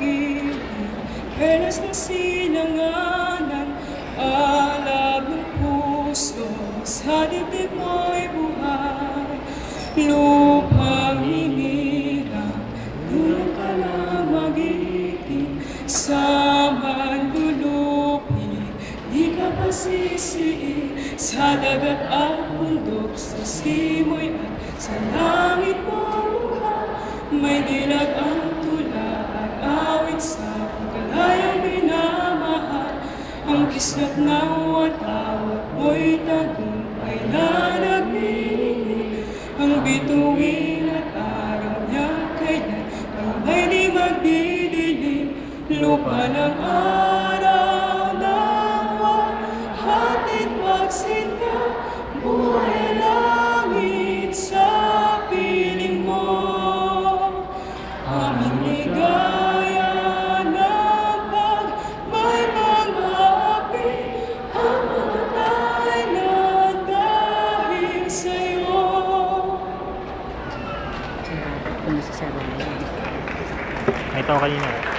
pag-ibig, perlas ng silanganan, alab ng puso, sa dibdib mo'y buhay. Lupang hinirang, tulong ka lang mag-ibig, sa manlulupi, di ka pasisiin, sa dagat at bundok, sa simoy at sa langit mamuha. May dilag ang tula at awit sa pagkalayang minamahal. Ang kislat ng watawat mo'y tagumpay na nagbibigay. Ang bituin at araw niya kailan pa'y di magdidilim. Lupa ng araw na hatid magsinta, buhay langit sa piling mo. Aming ligaya ng pag may mga-api, ang mamatay na dahil sa'yo. Ano sa sarili? Nakita ko kanina.